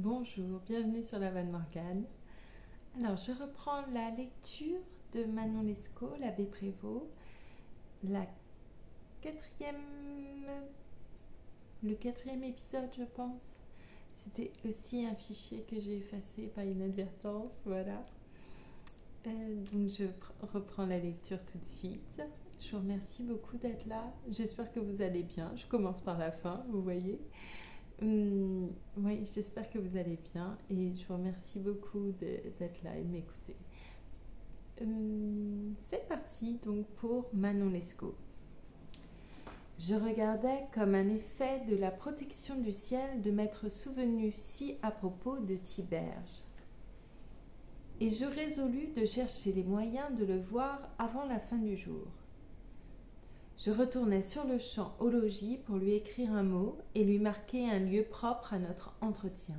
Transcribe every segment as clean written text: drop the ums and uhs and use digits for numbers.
Bonjour, bienvenue sur la Vanne Morgane. Alors, je reprends la lecture de Manon Lescaut, l'abbé Prévost, le quatrième épisode, je pense. C'était aussi un fichier que j'ai effacé par inadvertance, voilà. Donc, je reprends la lecture tout de suite. Je vous remercie beaucoup d'être là. J'espère que vous allez bien. Je commence par la fin, vous voyez. Oui, j'espère que vous allez bien et je vous remercie beaucoup d'être là et de m'écouter. C'est parti donc pour Manon Lescaut. Je regardais comme un effet de la protection du ciel de m'être souvenu si à propos de Tiberge. Et je résolus de chercher les moyens de le voir avant la fin du jour. Je retournai sur le champ au logis pour lui écrire un mot et lui marquer un lieu propre à notre entretien.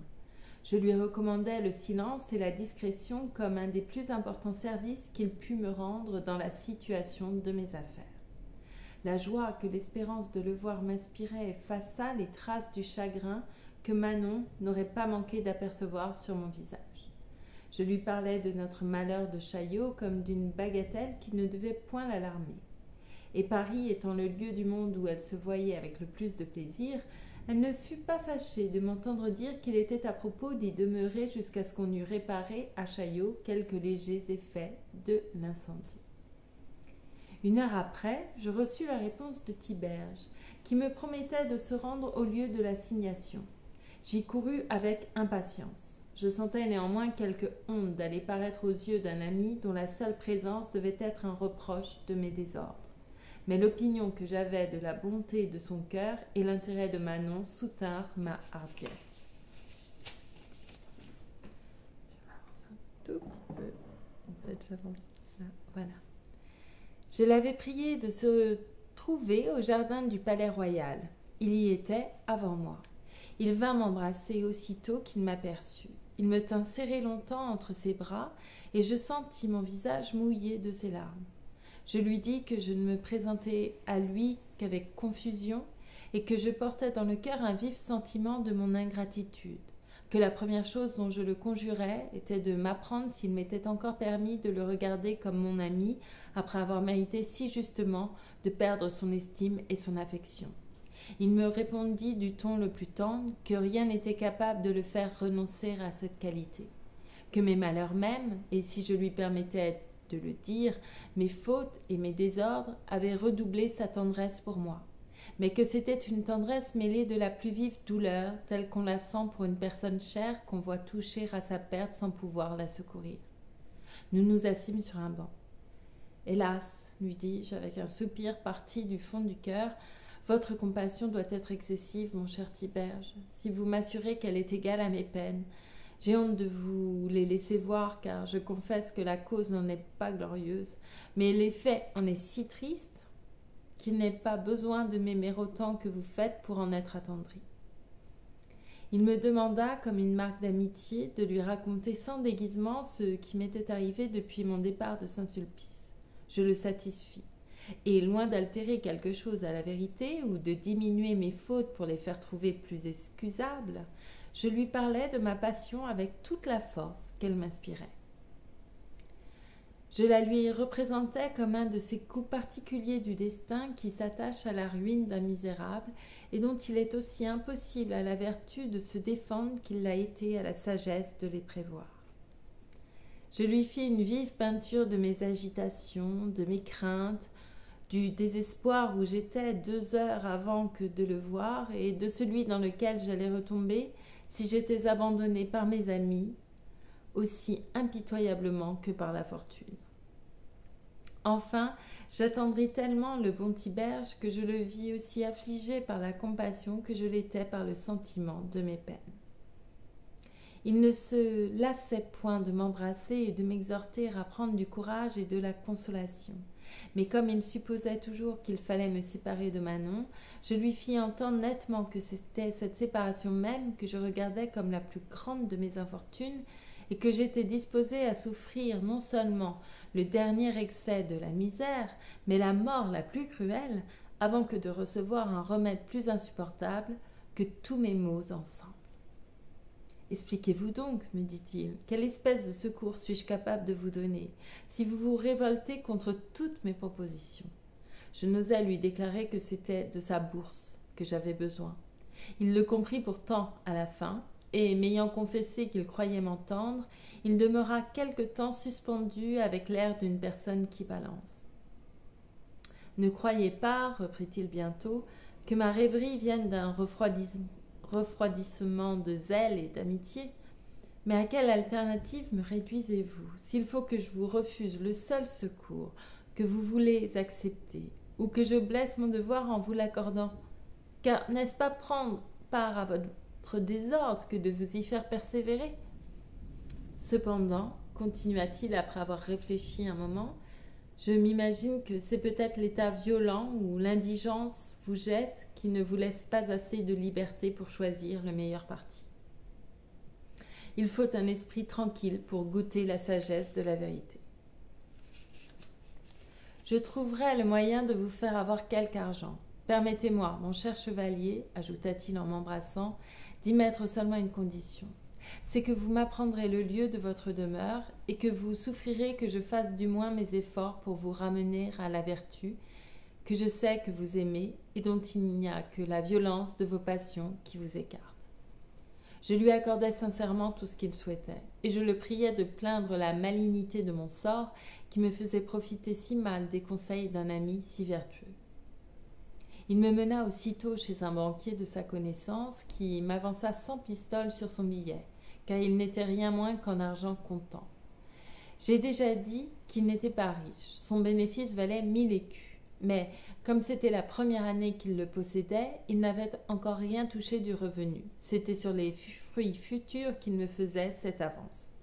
Je lui recommandai le silence et la discrétion comme un des plus importants services qu'il pût me rendre dans la situation de mes affaires. La joie que l'espérance de le voir m'inspirait effaça les traces du chagrin que Manon n'aurait pas manqué d'apercevoir sur mon visage. Je lui parlais de notre malheur de Chaillot comme d'une bagatelle qui ne devait point l'alarmer. Et Paris étant le lieu du monde où elle se voyait avec le plus de plaisir, elle ne fut pas fâchée de m'entendre dire qu'il était à propos d'y demeurer jusqu'à ce qu'on eût réparé à Chaillot quelques légers effets de l'incendie. Une heure après, je reçus la réponse de Tiberge, qui me promettait de se rendre au lieu de l'assignation. J'y courus avec impatience. Je sentais néanmoins quelque honte d'aller paraître aux yeux d'un ami dont la seule présence devait être un reproche de mes désordres. Mais l'opinion que j'avais de la bonté de son cœur et l'intérêt de Manon soutinrent ma hardiesse. Je m'avance un tout petit peu. En fait, j'avance là. Voilà. Je l'avais prié de se trouver au jardin du Palais Royal. Il y était avant moi. Il vint m'embrasser aussitôt qu'il m'aperçut. Il me tint serré longtemps entre ses bras et je sentis mon visage mouillé de ses larmes. Je lui dis que je ne me présentais à lui qu'avec confusion et que je portais dans le cœur un vif sentiment de mon ingratitude, que la première chose dont je le conjurais était de m'apprendre s'il m'était encore permis de le regarder comme mon ami après avoir mérité si justement de perdre son estime et son affection. Il me répondit du ton le plus tendre que rien n'était capable de le faire renoncer à cette qualité, que mes malheurs mêmes, et si je lui permettais de le dire, mes fautes et mes désordres avaient redoublé sa tendresse pour moi, mais que c'était une tendresse mêlée de la plus vive douleur, telle qu'on la sent pour une personne chère qu'on voit toucher à sa perte sans pouvoir la secourir. Nous nous assîmes sur un banc. « Hélas, lui dis-je avec un soupir parti du fond du cœur, votre compassion doit être excessive, mon cher Tiberge, si vous m'assurez qu'elle est égale à mes peines. J'ai honte de vous les laisser voir, car je confesse que la cause n'en est pas glorieuse, mais l'effet en est si triste qu'il n'est pas besoin de m'aimer autant que vous faites pour en être attendri. » Il me demanda, comme une marque d'amitié, de lui raconter sans déguisement ce qui m'était arrivé depuis mon départ de Saint-Sulpice. Je le satisfis, et loin d'altérer quelque chose à la vérité ou de diminuer mes fautes pour les faire trouver plus excusables, je lui parlais de ma passion avec toute la force qu'elle m'inspirait. Je la lui représentais comme un de ces coups particuliers du destin qui s'attachent à la ruine d'un misérable et dont il est aussi impossible à la vertu de se défendre qu'il l'a été à la sagesse de les prévoir. Je lui fis une vive peinture de mes agitations, de mes craintes, du désespoir où j'étais 2 heures avant que de le voir et de celui dans lequel j'allais retomber si j'étais abandonnée par mes amis, aussi impitoyablement que par la fortune. Enfin, j'attendris tellement le bon Tiberge que je le vis aussi affligé par la compassion que je l'étais par le sentiment de mes peines. Il ne se lassait point de m'embrasser et de m'exhorter à prendre du courage et de la consolation. Mais comme il supposait toujours qu'il fallait me séparer de Manon, je lui fis entendre nettement que c'était cette séparation même que je regardais comme la plus grande de mes infortunes et que j'étais disposée à souffrir non seulement le dernier excès de la misère, mais la mort la plus cruelle, avant que de recevoir un remède plus insupportable que tous mes maux ensemble. Expliquez-vous donc, me dit-il, quelle espèce de secours suis-je capable de vous donner, si vous vous révoltez contre toutes mes propositions. Je n'osais lui déclarer que c'était de sa bourse que j'avais besoin. Il le comprit pourtant à la fin, et m'ayant confessé qu'il croyait m'entendre, il demeura quelque temps suspendu avec l'air d'une personne qui balance. « Ne croyez pas, reprit-il bientôt, que ma rêverie vienne d'un refroidissement de zèle et d'amitié. Mais à quelle alternative me réduisez-vous, s'il faut que je vous refuse le seul secours que vous voulez accepter, ou que je blesse mon devoir en vous l'accordant? Car n'est-ce pas prendre part à votre désordre que de vous y faire persévérer? Cependant, continua-t-il après avoir réfléchi un moment, je m'imagine que c'est peut-être l'état violent où l'indigence vous jette qui ne vous laisse pas assez de liberté pour choisir le meilleur parti. Il faut un esprit tranquille pour goûter la sagesse de la vérité. Je trouverai le moyen de vous faire avoir quelque argent. Permettez-moi, mon cher chevalier, ajouta-t-il en m'embrassant, d'y mettre seulement une condition. C'est que vous m'apprendrez le lieu de votre demeure et que vous souffrirez que je fasse du moins mes efforts pour vous ramener à la vertu que je sais que vous aimez et dont il n'y a que la violence de vos passions qui vous écarte. Je lui accordai sincèrement tout ce qu'il souhaitait, et je le priai de plaindre la malignité de mon sort qui me faisait profiter si mal des conseils d'un ami si vertueux. Il me mena aussitôt chez un banquier de sa connaissance qui m'avança 100 pistoles sur son billet, car il n'était rien moins qu'en argent comptant. J'ai déjà dit qu'il n'était pas riche, son bénéfice valait 1000 écus. Mais, comme c'était la première année qu'il le possédait, il n'avait encore rien touché du revenu. C'était sur les fruits futurs qu'il me faisait cette avance.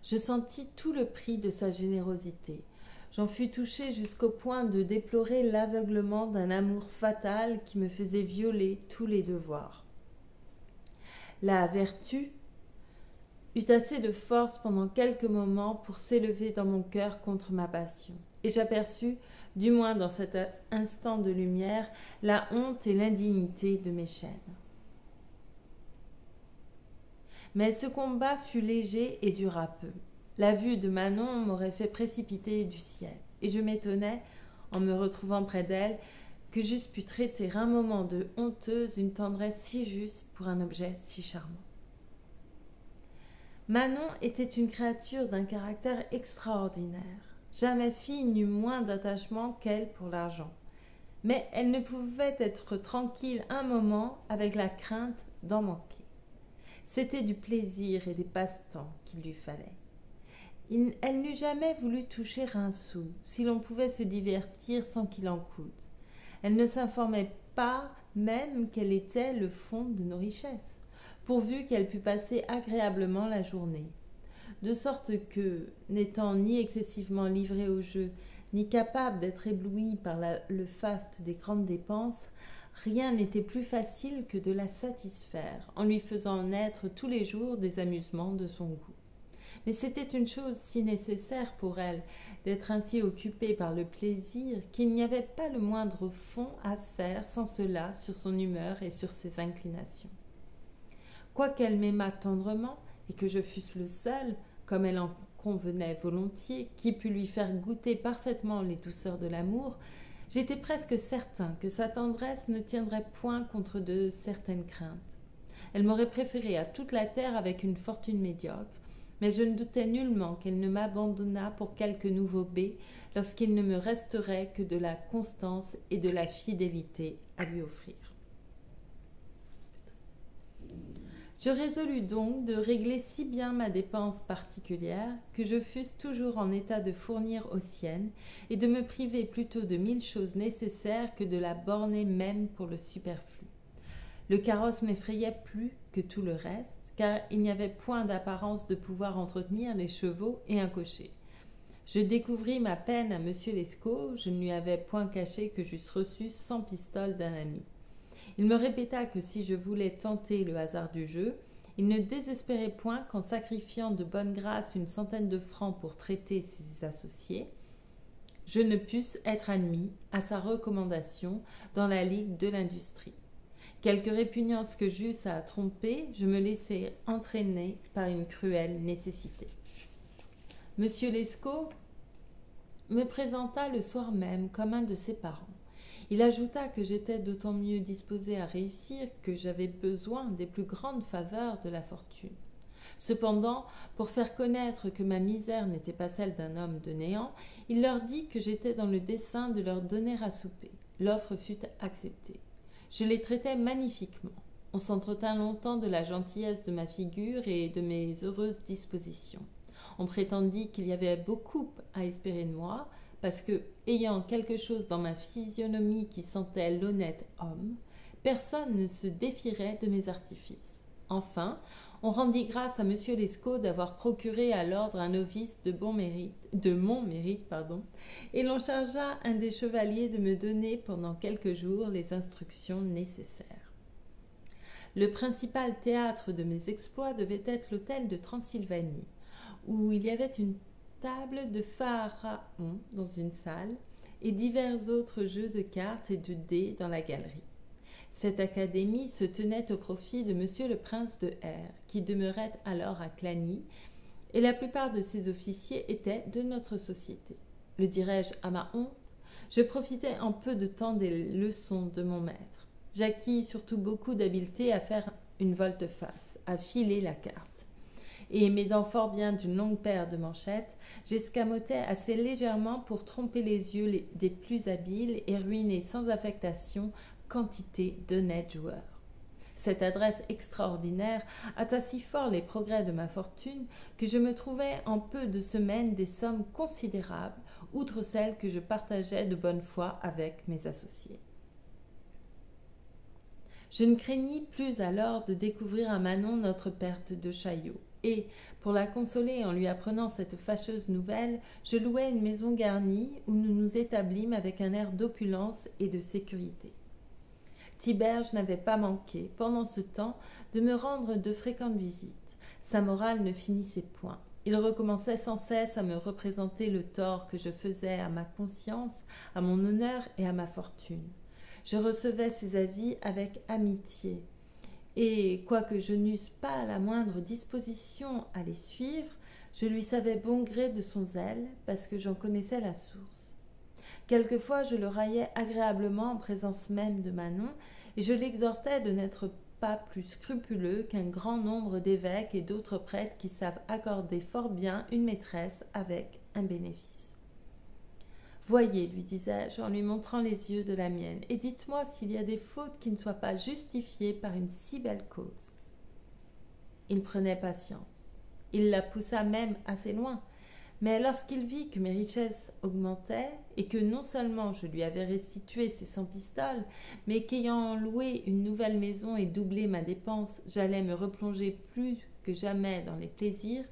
Je sentis tout le prix de sa générosité. J'en fus touché jusqu'au point de déplorer l'aveuglement d'un amour fatal qui me faisait violer tous les devoirs. La vertu eut assez de force pendant quelques moments pour s'élever dans mon cœur contre ma passion. Et j'aperçus, du moins dans cet instant de lumière, la honte et l'indignité de mes chaînes. Mais ce combat fut léger et dura peu. La vue de Manon m'aurait fait précipiter du ciel, et je m'étonnais, en me retrouvant près d'elle, que j'eusse pu traiter un moment de honteuse une tendresse si juste pour un objet si charmant. Manon était une créature d'un caractère extraordinaire. Jamais fille n'eut moins d'attachement qu'elle pour l'argent. Mais elle ne pouvait être tranquille un moment avec la crainte d'en manquer. C'était du plaisir et des passe-temps qu'il lui fallait. Elle n'eût jamais voulu toucher un sou, si l'on pouvait se divertir sans qu'il en coûte. Elle ne s'informait pas même quel était le fond de nos richesses, pourvu qu'elle pût passer agréablement la journée. De sorte que, n'étant ni excessivement livrée au jeu, ni capable d'être éblouie par le faste des grandes dépenses, rien n'était plus facile que de la satisfaire, en lui faisant naître tous les jours des amusements de son goût. Mais c'était une chose si nécessaire pour elle d'être ainsi occupée par le plaisir qu'il n'y avait pas le moindre fond à faire sans cela sur son humeur et sur ses inclinations. Quoiqu'elle m'aimât tendrement, et que je fusse le seul, comme elle en convenait volontiers, qui pût lui faire goûter parfaitement les douceurs de l'amour, j'étais presque certain que sa tendresse ne tiendrait point contre de certaines craintes. Elle m'aurait préféré à toute la terre avec une fortune médiocre, mais je ne doutais nullement qu'elle ne m'abandonnât pour quelque nouveau bé lorsqu'il ne me resterait que de la constance et de la fidélité à lui offrir. Je résolus donc de régler si bien ma dépense particulière que je fusse toujours en état de fournir aux siennes et de me priver plutôt de 1000 choses nécessaires que de la borner même pour le superflu. Le carrosse m'effrayait plus que tout le reste, car il n'y avait point d'apparence de pouvoir entretenir les chevaux et un cocher. Je découvris ma peine à M. Lescaut, je ne lui avais point caché que j'eusse reçu 100 pistoles d'un ami. Il me répéta que si je voulais tenter le hasard du jeu, il ne désespérait point qu'en sacrifiant de bonne grâce une centaine de francs pour traiter ses associés, je ne pusse être admis à sa recommandation dans la Ligue de l'Industrie. Quelque répugnance que j'eusse à tromper, je me laissai entraîner par une cruelle nécessité. Monsieur Lescaut me présenta le soir même comme un de ses parents. Il ajouta que j'étais d'autant mieux disposée à réussir que j'avais besoin des plus grandes faveurs de la fortune. Cependant, pour faire connaître que ma misère n'était pas celle d'un homme de néant, il leur dit que j'étais dans le dessein de leur donner à souper. L'offre fut acceptée. Je les traitai magnifiquement. On s'entretint longtemps de la gentillesse de ma figure et de mes heureuses dispositions. On prétendit qu'il y avait beaucoup à espérer de moi, parce que, ayant quelque chose dans ma physionomie qui sentait l'honnête homme, personne ne se défierait de mes artifices. Enfin, on rendit grâce à M. Lescaut d'avoir procuré à l'ordre un novice de mon mérite, et l'on chargea un des chevaliers de me donner pendant quelques jours les instructions nécessaires. Le principal théâtre de mes exploits devait être l'hôtel de Transylvanie, où il y avait une table de pharaon dans une salle et divers autres jeux de cartes et de dés dans la galerie. Cette académie se tenait au profit de monsieur le prince de R, qui demeurait alors à Clagny, et la plupart de ses officiers étaient de notre société. Le dirais-je à ma honte, je profitai en peu de temps des leçons de mon maître. J'acquis surtout beaucoup d'habileté à faire une volte-face, à filer la carte. Et m'aidant fort bien d'une longue paire de manchettes, j'escamotais assez légèrement pour tromper les yeux des plus habiles et ruiner sans affectation quantité d'honnêtes joueurs. Cette adresse extraordinaire hâta si fort les progrès de ma fortune que je me trouvai en peu de semaines des sommes considérables, outre celles que je partageais de bonne foi avec mes associés. Je ne craignis plus alors de découvrir à Manon notre perte de Chaillot, et, pour la consoler en lui apprenant cette fâcheuse nouvelle, je louai une maison garnie où nous nous établîmes avec un air d'opulence et de sécurité. Thiberge n'avait pas manqué, pendant ce temps, de me rendre de fréquentes visites. Sa morale ne finissait point. Il recommençait sans cesse à me représenter le tort que je faisais à ma conscience, à mon honneur et à ma fortune. Je recevais ses avis avec amitié, et, quoique je n'eusse pas la moindre disposition à les suivre, je lui savais bon gré de son zèle, parce que j'en connaissais la source. Quelquefois je le raillais agréablement en présence même de Manon, et je l'exhortais de n'être pas plus scrupuleux qu'un grand nombre d'évêques et d'autres prêtres qui savent accorder fort bien une maîtresse avec un bénéfice. Voyez, lui disais-je en lui montrant les yeux de la mienne, et dites-moi s'il y a des fautes qui ne soient pas justifiées par une si belle cause. Il prenait patience. Il la poussa même assez loin. Mais lorsqu'il vit que mes richesses augmentaient, et que non seulement je lui avais restitué ses 100 pistoles, mais qu'ayant loué une nouvelle maison et doublé ma dépense, j'allais me replonger plus que jamais dans les plaisirs,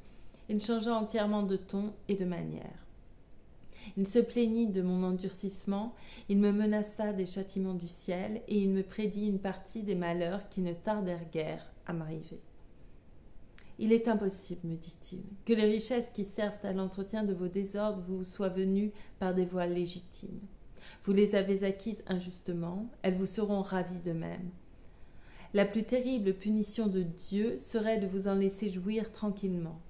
il changea entièrement de ton et de manière. Il se plaignit de mon endurcissement, il me menaça des châtiments du ciel, et il me prédit une partie des malheurs qui ne tardèrent guère à m'arriver. Il est impossible, me dit-il, que les richesses qui servent à l'entretien de vos désordres vous soient venues par des voies légitimes. Vous les avez acquises injustement, elles vous seront ravies de même. La plus terrible punition de Dieu serait de vous en laisser jouir tranquillement.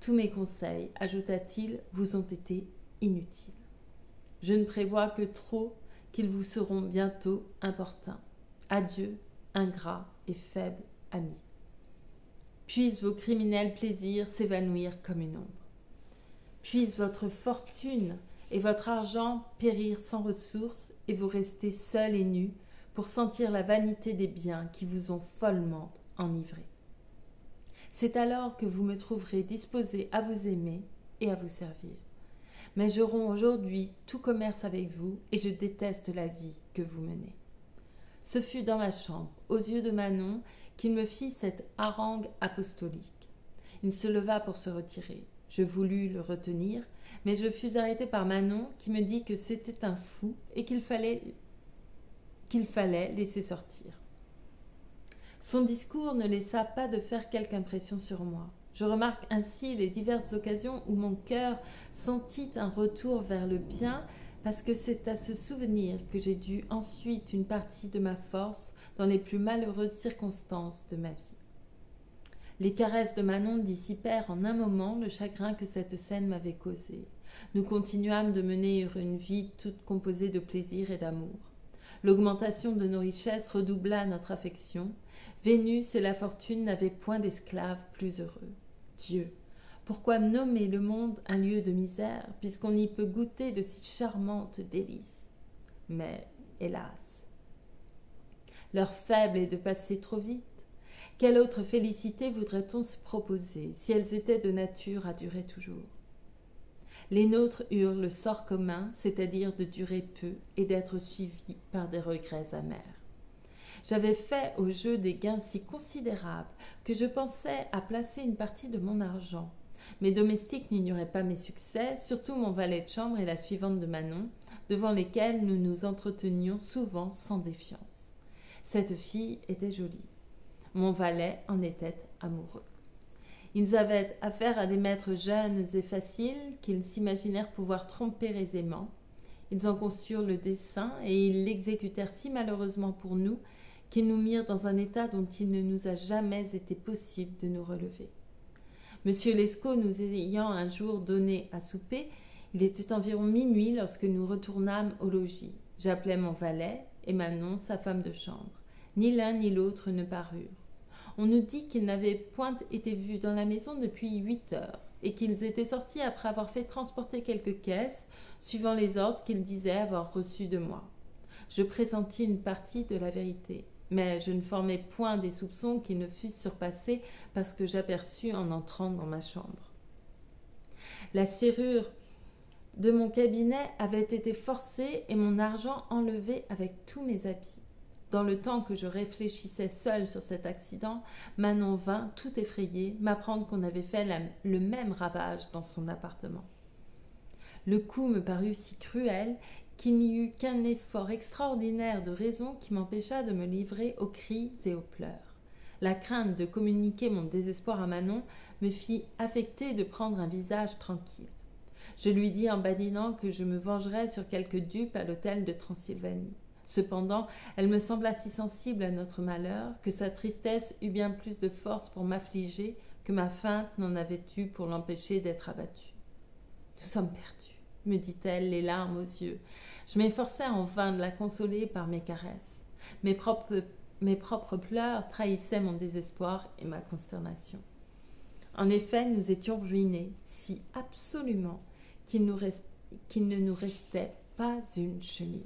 Tous mes conseils, ajouta-t-il, vous ont été inutiles. Je ne prévois que trop qu'ils vous seront bientôt importuns. Adieu, ingrats et faibles amis. Puissent vos criminels plaisirs s'évanouir comme une ombre. Puissent votre fortune et votre argent périr sans ressources et vous rester seul et nu pour sentir la vanité des biens qui vous ont follement enivré. C'est alors que vous me trouverez disposé à vous aimer et à vous servir. Mais je romps aujourd'hui tout commerce avec vous et je déteste la vie que vous menez. Ce fut dans ma chambre, aux yeux de Manon, qu'il me fit cette harangue apostolique. Il se leva pour se retirer. Je voulus le retenir, mais je fus arrêté par Manon qui me dit que c'était un fou et qu'il fallait laisser sortir. Son discours ne laissa pas de faire quelque impression sur moi. Je remarque ainsi les diverses occasions où mon cœur sentit un retour vers le bien, parce que c'est à ce souvenir que j'ai dû ensuite une partie de ma force dans les plus malheureuses circonstances de ma vie. Les caresses de Manon dissipèrent en un moment le chagrin que cette scène m'avait causé. Nous continuâmes de mener une vie toute composée de plaisir et d'amour. L'augmentation de nos richesses redoubla notre affection. Vénus et la fortune n'avaient point d'esclaves plus heureux. Dieu, pourquoi nommer le monde un lieu de misère, puisqu'on y peut goûter de si charmantes délices? Mais, hélas, l'heure faible est de passer trop vite. Quelle autre félicité voudrait-on se proposer, si elles étaient de nature à durer toujours? Les nôtres eurent le sort commun, c'est-à-dire de durer peu et d'être suivis par des regrets amers. J'avais fait au jeu des gains si considérables que je pensais à placer une partie de mon argent. Mes domestiques n'ignoraient pas mes succès, surtout mon valet de chambre et la suivante de Manon, devant lesquels nous nous entretenions souvent sans défiance. Cette fille était jolie. Mon valet en était amoureux. Ils avaient affaire à des maîtres jeunes et faciles qu'ils s'imaginèrent pouvoir tromper aisément. Ils en conçurent le dessein et ils l'exécutèrent si malheureusement pour nous qu'ils nous mirent dans un état dont il ne nous a jamais été possible de nous relever. Monsieur Lescaut nous ayant un jour donné à souper, il était environ minuit lorsque nous retournâmes au logis. J'appelai mon valet et Manon, sa femme de chambre. Ni l'un ni l'autre ne parurent. On nous dit qu'ils n'avaient point été vus dans la maison depuis 8 heures et qu'ils étaient sortis après avoir fait transporter quelques caisses, suivant les ordres qu'ils disaient avoir reçus de moi. Je pressentis une partie de la vérité, mais je ne formais point des soupçons qui ne fussent surpassés parce que j'aperçus en entrant dans ma chambre. La serrure de mon cabinet avait été forcée et mon argent enlevé avec tous mes habits. Dans le temps que je réfléchissais seule sur cet accident, Manon vint, tout effrayée, m'apprendre qu'on avait fait le même ravage dans son appartement. Le coup me parut si cruel qu'il n'y eut qu'un effort extraordinaire de raison qui m'empêcha de me livrer aux cris et aux pleurs. La crainte de communiquer mon désespoir à Manon me fit affecter de prendre un visage tranquille. Je lui dis en badinant que je me vengerais sur quelque dupe à l'hôtel de Transylvanie. Cependant, elle me sembla si sensible à notre malheur que sa tristesse eut bien plus de force pour m'affliger que ma feinte n'en avait eu pour l'empêcher d'être abattue. « Nous sommes perdus, » me dit-elle, les larmes aux yeux. Je m'efforçai en vain de la consoler par mes caresses. Mes propres pleurs trahissaient mon désespoir et ma consternation. En effet, nous étions ruinés, si absolument qu'il ne nous restait pas une chemise.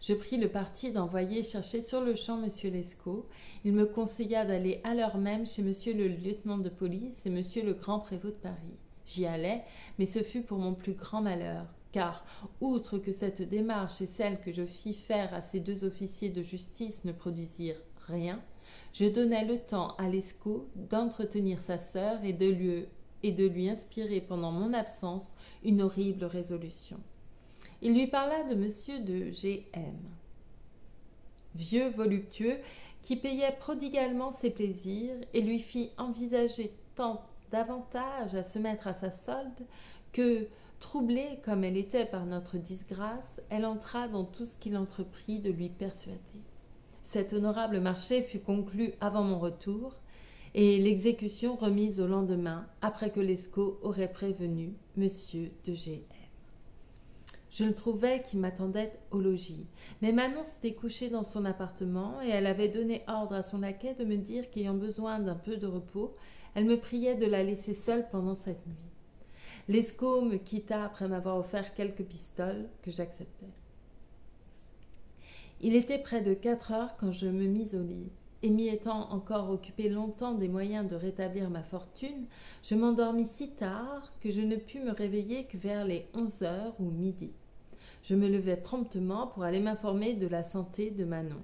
Je pris le parti d'envoyer chercher sur le champ M. Lescaut. Il me conseilla d'aller à l'heure même chez M. le lieutenant de police et M. le grand prévôt de Paris. J'y allai, mais ce fut pour mon plus grand malheur, car, outre que cette démarche et celle que je fis faire à ces 2 officiers de justice ne produisirent rien, je donnai le temps à Lescaut d'entretenir sa sœur et de lui inspirer pendant mon absence une horrible résolution. Il lui parla de M. de G.M., vieux voluptueux, qui payait prodigalement ses plaisirs et lui fit envisager tant davantage à se mettre à sa solde que, troublée comme elle était par notre disgrâce, elle entra dans tout ce qu'il entreprit de lui persuader. Cet honorable marché fut conclu avant mon retour et l'exécution remise au lendemain, après que Lescaut aurait prévenu M. de G.M. Je le trouvais qui m'attendait au logis. Mais Manon s'était couchée dans son appartement et elle avait donné ordre à son laquais de me dire qu'ayant besoin d'un peu de repos, elle me priait de la laisser seule pendant cette nuit. Lescaut me quitta après m'avoir offert quelques pistoles que j'acceptai. Il était près de 4 heures quand je me mis au lit. Et m'y étant encore occupé longtemps des moyens de rétablir ma fortune, je m'endormis si tard que je ne pus me réveiller que vers les 11 heures ou midi. Je me levai promptement pour aller m'informer de la santé de Manon.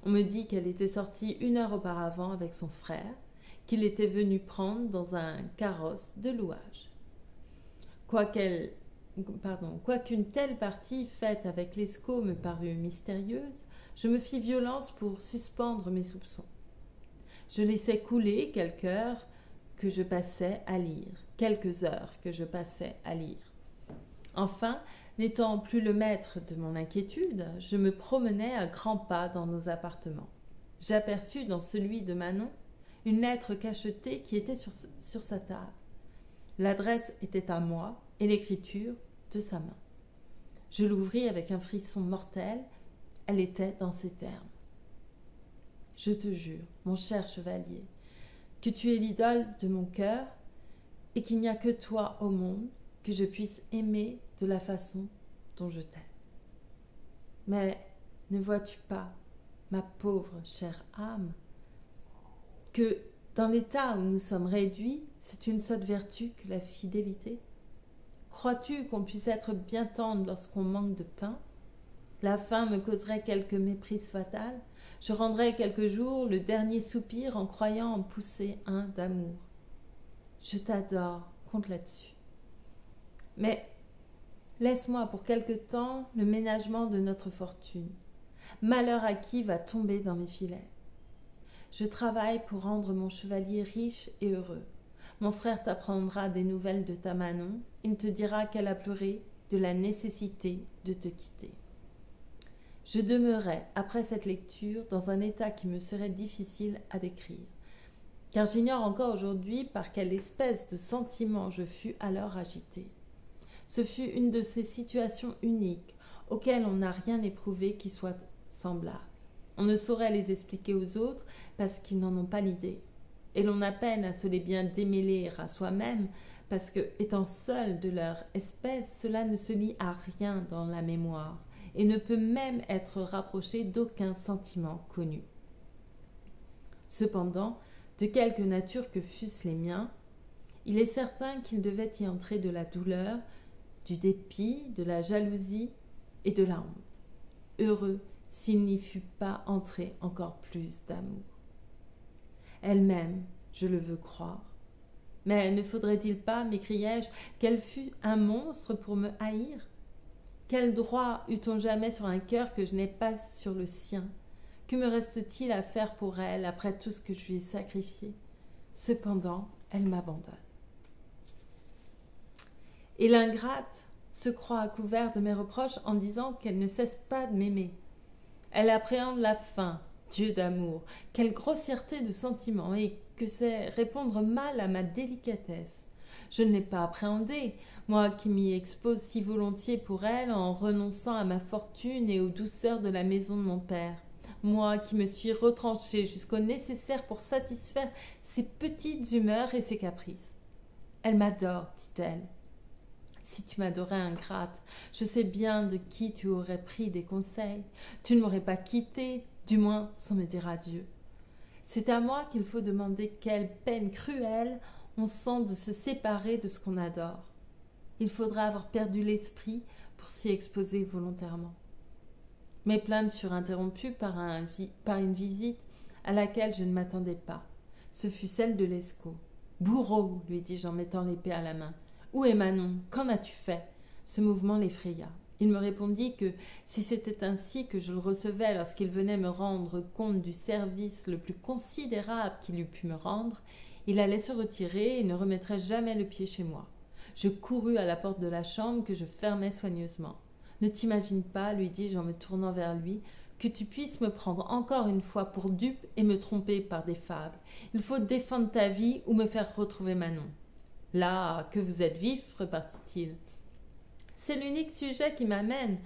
On me dit qu'elle était sortie 1 heure auparavant avec son frère, qu'il était venu prendre dans un carrosse de louage. Quoiqu'une telle partie faite avec Lescaut me parut mystérieuse, je me fis violence pour suspendre mes soupçons. Je laissai couler quelques heures que je passais à lire. Enfin, n'étant plus le maître de mon inquiétude, je me promenais à grands pas dans nos appartements. J'aperçus dans celui de Manon une lettre cachetée qui était sur sa table. L'adresse était à moi et l'écriture de sa main. Je l'ouvris avec un frisson mortel. Elle était dans ces termes. Je te jure, mon cher chevalier, que tu es l'idole de mon cœur et qu'il n'y a que toi au monde que je puisse aimer de la façon dont je t'aime. Mais ne vois-tu pas, ma pauvre chère âme, que dans l'état où nous sommes réduits, c'est une sotte vertu que la fidélité? Crois-tu qu'on puisse être bien tendre lorsqu'on manque de pain? La faim me causerait quelque méprise fatale. Je rendrais quelques jours le dernier soupir en croyant en pousser un d'amour. Je t'adore, compte là-dessus. Mais laisse-moi pour quelque temps le ménagement de notre fortune. Malheur à qui va tomber dans mes filets. Je travaille pour rendre mon chevalier riche et heureux. Mon frère t'apprendra des nouvelles de ta Manon. Il te dira qu'elle a pleuré de la nécessité de te quitter. Je demeurai, après cette lecture, dans un état qui me serait difficile à décrire, car j'ignore encore aujourd'hui par quelle espèce de sentiment je fus alors agitée. Ce fut une de ces situations uniques, auxquelles on n'a rien éprouvé qui soit semblable. On ne saurait les expliquer aux autres parce qu'ils n'en ont pas l'idée. Et l'on a peine à se les bien démêler à soi-même parce que, étant seul de leur espèce, cela ne se lie à rien dans la mémoire et ne peut même être rapproché d'aucun sentiment connu. Cependant, de quelque nature que fussent les miens, il est certain qu'il devait y entrer de la douleur, du dépit, de la jalousie et de la honte. Heureux s'il n'y fût pas entré encore plus d'amour. Elle-même, je le veux croire. Mais ne faudrait-il pas, m'écriai-je, qu'elle fût un monstre pour me haïr? Quel droit eût-on jamais sur un cœur que je n'ai pas sur le sien? Que me reste-t-il à faire pour elle après tout ce que je lui ai sacrifié? Cependant, elle m'abandonne. Et l'ingrate se croit à couvert de mes reproches en disant qu'elle ne cesse pas de m'aimer. Elle appréhende la fin, Dieu d'amour, quelle grossièreté de sentiment, et que c'est répondre mal à ma délicatesse. Je ne l'ai pas appréhendée, moi qui m'y expose si volontiers pour elle en renonçant à ma fortune et aux douceurs de la maison de mon père. Moi qui me suis retranchée jusqu'au nécessaire pour satisfaire ses petites humeurs et ses caprices. Elle m'adore, dit-elle. Si tu m'adorais ingrate, je sais bien de qui tu aurais pris des conseils. Tu ne m'aurais pas quittée, du moins sans me dire adieu. C'est à moi qu'il faut demander quelle peine cruelle on sent de se séparer de ce qu'on adore. Il faudra avoir perdu l'esprit pour s'y exposer volontairement. Mes plaintes furent interrompues par une visite à laquelle je ne m'attendais pas. Ce fut celle de Lescaut. « Bourreau !» lui dis-je en mettant l'épée à la main. « Où est Manon? Qu'en as-tu fait ?» Ce mouvement l'effraya. Il me répondit que, si c'était ainsi que je le recevais lorsqu'il venait me rendre compte du service le plus considérable qu'il eût pu me rendre, il allait se retirer et ne remettrait jamais le pied chez moi. Je courus à la porte de la chambre que je fermai soigneusement. « Ne t'imagine pas, lui dis-je en me tournant vers lui, que tu puisses me prendre encore une fois pour dupe et me tromper par des fables. Il faut défendre ta vie ou me faire retrouver Manon. » « Là, que vous êtes vif, repartit-il. C'est l'unique sujet qui m'amène.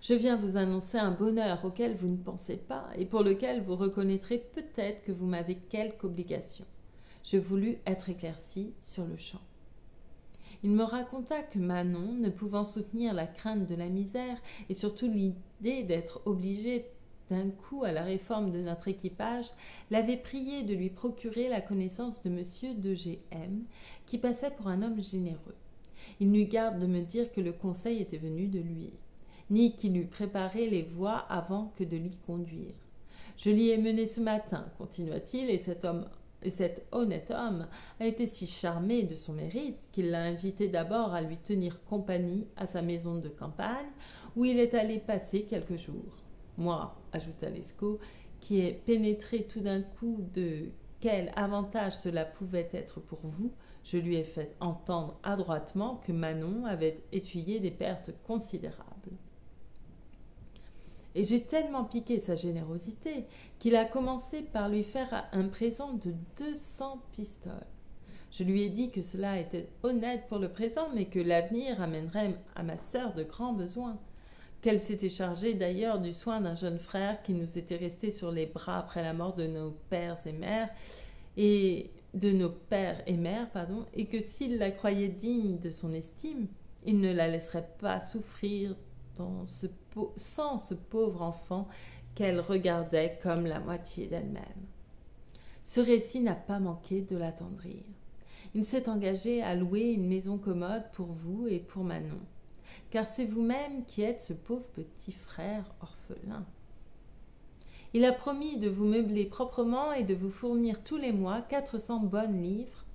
Je viens vous annoncer un bonheur auquel vous ne pensez pas et pour lequel vous reconnaîtrez peut-être que vous m'avez quelque obligation. Je voulus être éclairci sur le champ. Il me raconta que Manon, ne pouvant soutenir la crainte de la misère et surtout l'idée d'être obligée d'un coup à la réforme de notre équipage, l'avait prié de lui procurer la connaissance de M. de G.M., qui passait pour un homme généreux. Il n'eut garde de me dire que le conseil était venu de lui, ni qu'il eût préparé les voies avant que de l'y conduire. Je l'y ai mené ce matin, continua-t-il, et cet honnête homme a été si charmé de son mérite qu'il l'a invité d'abord à lui tenir compagnie à sa maison de campagne, où il est allé passer quelques jours. Moi, ajouta Lescaut, qui est pénétré tout d'un coup de quel avantage cela pouvait être pour vous, Je lui ai fait entendre adroitement que Manon avait essuyé des pertes considérables. Et j'ai tellement piqué sa générosité qu'il a commencé par lui faire un présent de 200 pistoles. Je lui ai dit que cela était honnête pour le présent, mais que l'avenir amènerait à ma sœur de grands besoins. Qu'elle s'était chargée d'ailleurs du soin d'un jeune frère qui nous était resté sur les bras après la mort de nos pères et mères, et que s'il la croyait digne de son estime, il ne la laisserait pas souffrir sans ce pauvre enfant qu'elle regardait comme la moitié d'elle-même. Ce récit n'a pas manqué de l'attendrir. Il s'est engagé à louer une maison commode pour vous et pour Manon, car c'est vous-même qui êtes ce pauvre petit frère orphelin. Il a promis de vous meubler proprement et de vous fournir tous les mois 400 bonnes livres,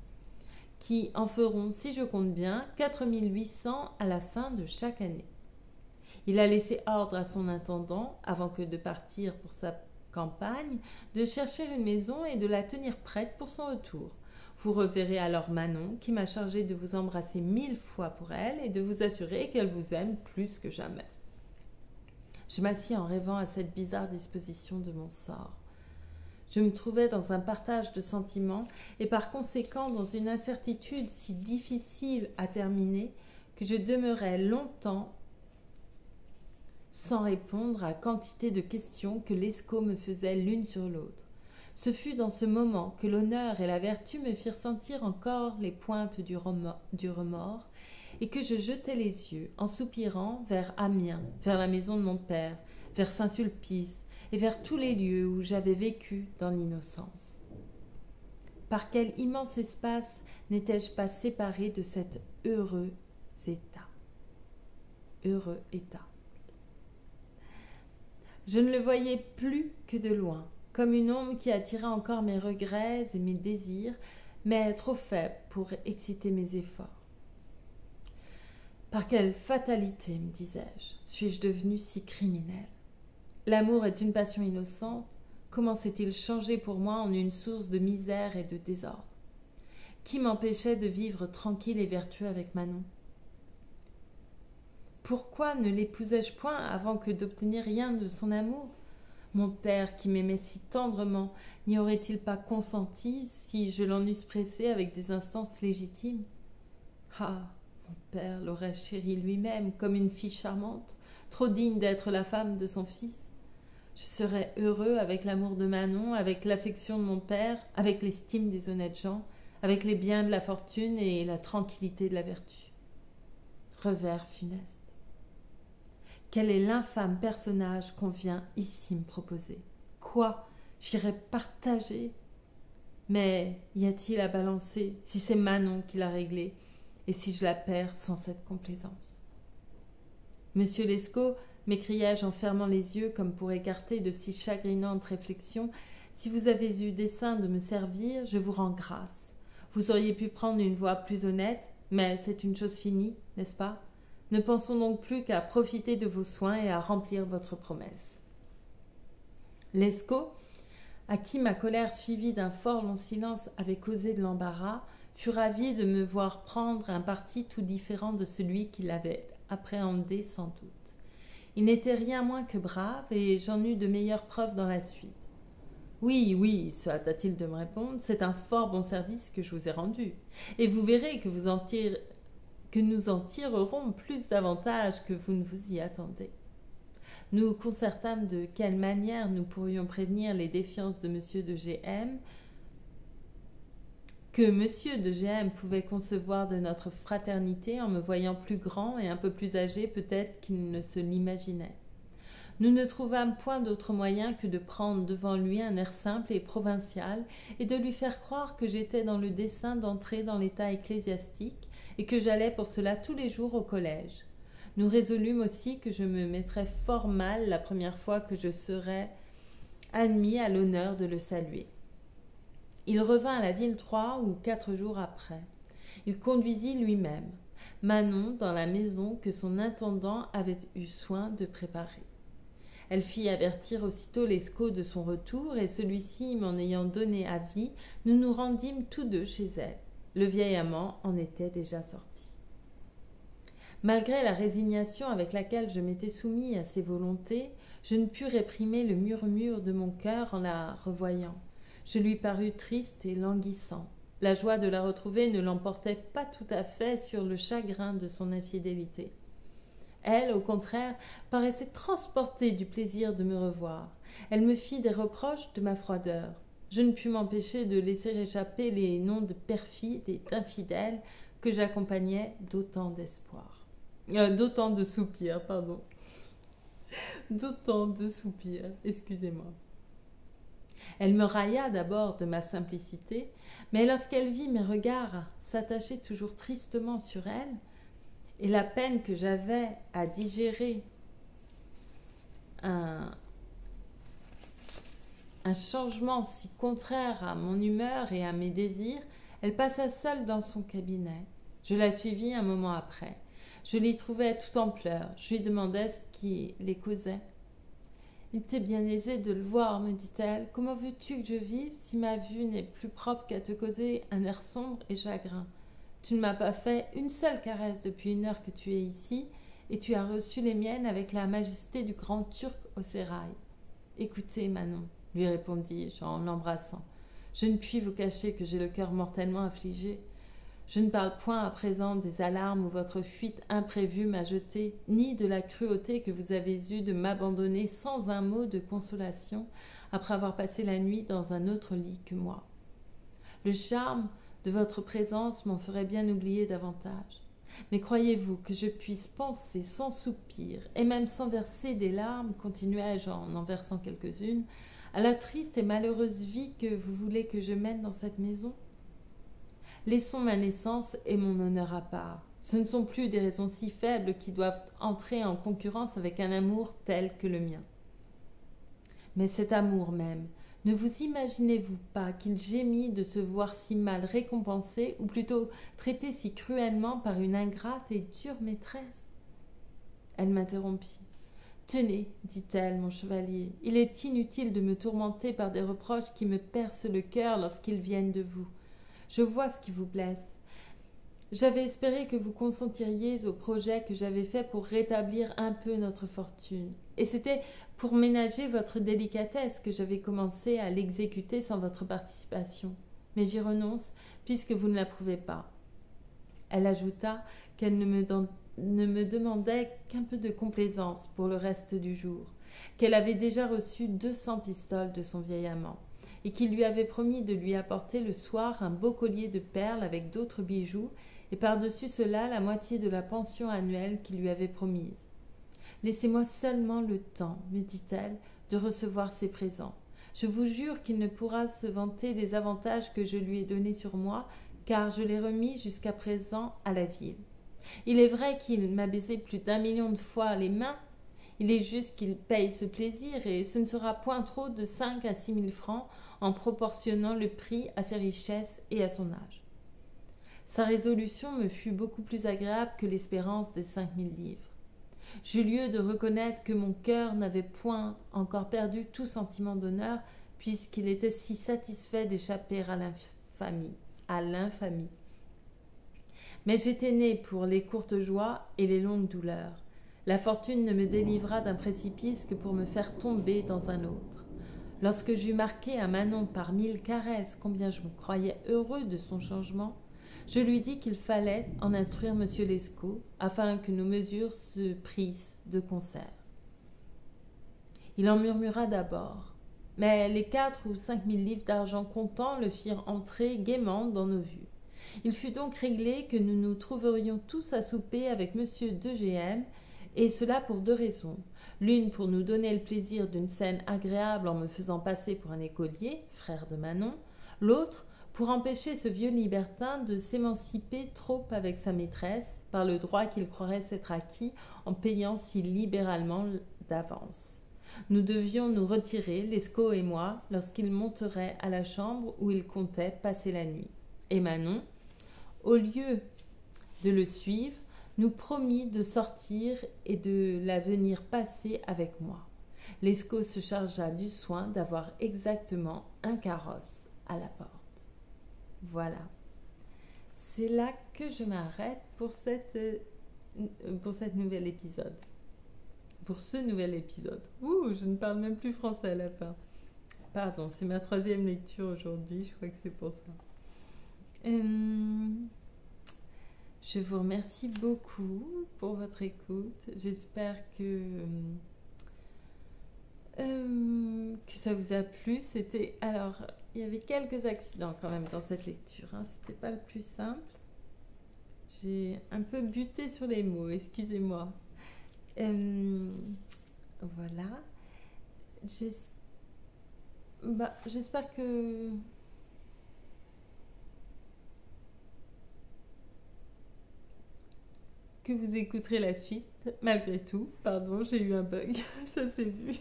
qui en feront, si je compte bien, 4800 à la fin de chaque année. Il a laissé ordre à son intendant, avant que de partir pour sa campagne, de chercher une maison et de la tenir prête pour son retour. Vous reverrez alors Manon, qui m'a chargé de vous embrasser 1000 fois pour elle et de vous assurer qu'elle vous aime plus que jamais. Je m'assis en rêvant à cette bizarre disposition de mon sort. Je me trouvais dans un partage de sentiments et par conséquent dans une incertitude si difficile à terminer que je demeurais longtemps sans répondre à quantité de questions que Lescaut me faisait l'une sur l'autre. Ce fut dans ce moment que l'honneur et la vertu me firent sentir encore les pointes du remords et que je jetai les yeux, en soupirant, vers Amiens, vers la maison de mon père, vers Saint-Sulpice et vers tous les lieux où j'avais vécu dans l'innocence. Par quel immense espace n'étais-je pas séparée de cet heureux état. Heureux état. Je ne le voyais plus que de loin, comme une ombre qui attirait encore mes regrets et mes désirs, mais trop faible pour exciter mes efforts. Par quelle fatalité, me disais-je, suis-je devenue si criminelle? L'amour est une passion innocente, comment s'est-il changé pour moi en une source de misère et de désordre? Qui m'empêchait de vivre tranquille et vertueux avec Manon? Pourquoi ne l'épousais-je point avant que d'obtenir rien de son amour? Mon père, qui m'aimait si tendrement, n'y aurait-il pas consenti si je l'en eusse pressé avec des instances légitimes? Ah, mon père l'aurait chérie lui-même comme une fille charmante, trop digne d'être la femme de son fils. Je serais heureux avec l'amour de Manon, avec l'affection de mon père, avec l'estime des honnêtes gens, avec les biens de la fortune et la tranquillité de la vertu. Revers funeste. Quel est l'infâme personnage qu'on vient ici me proposer? Quoi? J'irai partager? Mais y a-t-il à balancer si c'est Manon qui l'a réglé et si je la perds sans cette complaisance? Monsieur Lescaut, m'écriai-je en fermant les yeux comme pour écarter de si chagrinantes réflexions, si vous avez eu dessein de me servir, je vous rends grâce. Vous auriez pu prendre une voie plus honnête, mais c'est une chose finie, n'est-ce pas? Ne pensons donc plus qu'à profiter de vos soins et à remplir votre promesse. Lescaut, à qui ma colère suivie d'un fort long silence avait causé de l'embarras, fut ravi de me voir prendre un parti tout différent de celui qu'il avait appréhendé sans doute. Il n'était rien moins que brave, et j'en eus de meilleures preuves dans la suite. Oui, oui, se hâta-t-il de me répondre, c'est un fort bon service que je vous ai rendu, et vous verrez que nous en tirerons plus d'avantages que vous ne vous y attendez. Nous concertâmes de quelle manière nous pourrions prévenir les défiances de M. de G.M., que M. de G.M. pouvait concevoir de notre fraternité en me voyant plus grand et un peu plus âgé peut-être qu'il ne se l'imaginait. Nous ne trouvâmes point d'autre moyen que de prendre devant lui un air simple et provincial et de lui faire croire que j'étais dans le dessein d'entrer dans l'état ecclésiastique et que j'allais pour cela tous les jours au collège. Nous résolûmes aussi que je me mettrais fort mal la première fois que je serais admis à l'honneur de le saluer. Il revint à la ville 3 ou 4 jours après. Il conduisit lui-même Manon dans la maison que son intendant avait eu soin de préparer. Elle fit avertir aussitôt Lescaut de son retour, et celui-ci m'en ayant donné avis, nous nous rendîmes tous deux chez elle. Le vieil amant en était déjà sorti. Malgré la résignation avec laquelle je m'étais soumis à ses volontés, je ne pus réprimer le murmure de mon cœur en la revoyant. Je lui parus triste et languissant. La joie de la retrouver ne l'emportait pas tout à fait sur le chagrin de son infidélité. Elle, au contraire, paraissait transportée du plaisir de me revoir. Elle me fit des reproches de ma froideur. Je ne pus m'empêcher de laisser échapper les noms de perfide et d'infidèle que j'accompagnais d'autant d'espoir. D'autant de soupirs, pardon. D'autant de soupirs, excusez-moi. Elle me railla d'abord de ma simplicité, mais lorsqu'elle vit mes regards s'attacher toujours tristement sur elle, et la peine que j'avais à digérer un changement si contraire à mon humeur et à mes désirs, elle passa seule dans son cabinet. Je la suivis un moment après. Je l'y trouvai tout en pleurs. Je lui demandai ce qui les causait. « Il t'est bien aisé de le voir, me dit-elle. Comment veux-tu que je vive si ma vue n'est plus propre qu'à te causer un air sombre et chagrin? Tu ne m'as pas fait une seule caresse depuis une heure que tu es ici, et tu as reçu les miennes avec la majesté du grand Turc au sérail. Écoutez, Manon, lui répondis-je en l'embrassant. Je ne puis vous cacher que j'ai le cœur mortellement affligé. Je ne parle point à présent des alarmes où votre fuite imprévue m'a jeté, ni de la cruauté que vous avez eue de m'abandonner sans un mot de consolation après avoir passé la nuit dans un autre lit que moi. Le charme de votre présence m'en ferait bien oublier davantage. Mais croyez-vous que je puisse penser sans soupir, et même sans verser des larmes, continuai-je en versant quelques-unes, à la triste et malheureuse vie que vous voulez que je mène dans cette maison? Laissons ma naissance et mon honneur à part. Ce ne sont plus des raisons si faibles qui doivent entrer en concurrence avec un amour tel que le mien. Mais cet amour même, ne vous imaginez-vous pas qu'il gémit de se voir si mal récompensé, ou plutôt traité si cruellement par une ingrate et dure maîtresse? Elle m'interrompit. « Tenez, dit-elle, mon chevalier, il est inutile de me tourmenter par des reproches qui me percent le cœur lorsqu'ils viennent de vous. Je vois ce qui vous blesse. J'avais espéré que vous consentiriez au projet que j'avais fait pour rétablir un peu notre fortune. Et c'était pour ménager votre délicatesse que j'avais commencé à l'exécuter sans votre participation. Mais j'y renonce, puisque vous ne l'approuvez pas. » Elle ajouta qu'elle ne me demandait qu'un peu de complaisance pour le reste du jour, qu'elle avait déjà reçu 200 pistoles de son vieil amant, et qu'il lui avait promis de lui apporter le soir un beau collier de perles avec d'autres bijoux, et par-dessus cela la moitié de la pension annuelle qu'il lui avait promise. « Laissez-moi seulement le temps, me dit-elle, de recevoir ces présents. Je vous jure qu'il ne pourra se vanter des avantages que je lui ai donnés sur moi, car je l'ai remis jusqu'à présent à la ville. Il est vrai qu'il m'a baisé plus d'1 million de fois les mains. Il est juste qu'il paye ce plaisir, et ce ne sera point trop de 5 à 6 000 francs en proportionnant le prix à ses richesses et à son âge. » Sa résolution me fut beaucoup plus agréable que l'espérance des 5 000 livres. J'eus lieu de reconnaître que mon cœur n'avait point encore perdu tout sentiment d'honneur, puisqu'il était si satisfait d'échapper à l'infamie. Mais j'étais né pour les courtes joies et les longues douleurs. La fortune ne me délivra d'un précipice que pour me faire tomber dans un autre. Lorsque j'eus marqué à Manon par 1000 caresses combien je me croyais heureux de son changement, je lui dis qu'il fallait en instruire M. Lescaut, afin que nos mesures se prissent de concert. Il en murmura d'abord, mais les 4 ou 5 000 livres d'argent comptant le firent entrer gaiement dans nos vues. Il fut donc réglé que nous nous trouverions tous à souper avec M. de G.M., et cela pour 2 raisons. L'une pour nous donner le plaisir d'une scène agréable en me faisant passer pour un écolier, frère de Manon, l'autre pour empêcher ce vieux libertin de s'émanciper trop avec sa maîtresse par le droit qu'il croirait s'être acquis en payant si libéralement d'avance. Nous devions nous retirer, Lescaut et moi, lorsqu'il monterait à la chambre où il comptait passer la nuit. Et Manon, au lieu de le suivre, nous promit de sortir et de la venir passer avec moi. Lescaut se chargea du soin d'avoir exactement un carrosse à la porte. Voilà. c'est là que je m'arrête pour cette nouvel épisode. Pour ce nouvel épisode. Ouh, je ne parle même plus français à la fin. Pardon, c'est ma 3e lecture aujourd'hui, je crois que c'est pour ça. Je vous remercie beaucoup pour votre écoute. J'espère que ça vous a plu. Alors, il y avait quelques accidents quand même dans cette lecture. C'était pas le plus simple. J'ai un peu buté sur les mots, excusez-moi. Voilà. J'espère que vous écouterez la suite, malgré tout. Pardon, j'ai eu un bug, ça s'est vu.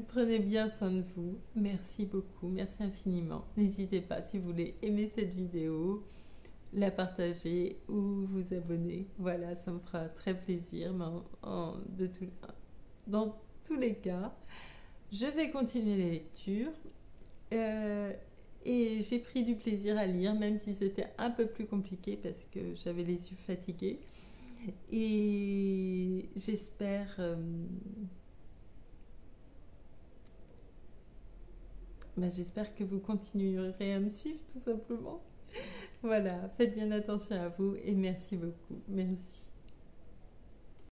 Prenez bien soin de vous. Merci beaucoup, merci infiniment. N'hésitez pas, si vous voulez aimer cette vidéo, la partager ou vous abonner. Voilà, ça me fera très plaisir. Mais dans tous les cas, je vais continuer les lectures. Et j'ai pris du plaisir à lire, même si c'était un peu plus compliqué parce que j'avais les yeux fatigués. Et j'espère que vous continuerez à me suivre, tout simplement. Voilà, faites bien attention à vous et merci beaucoup. Merci.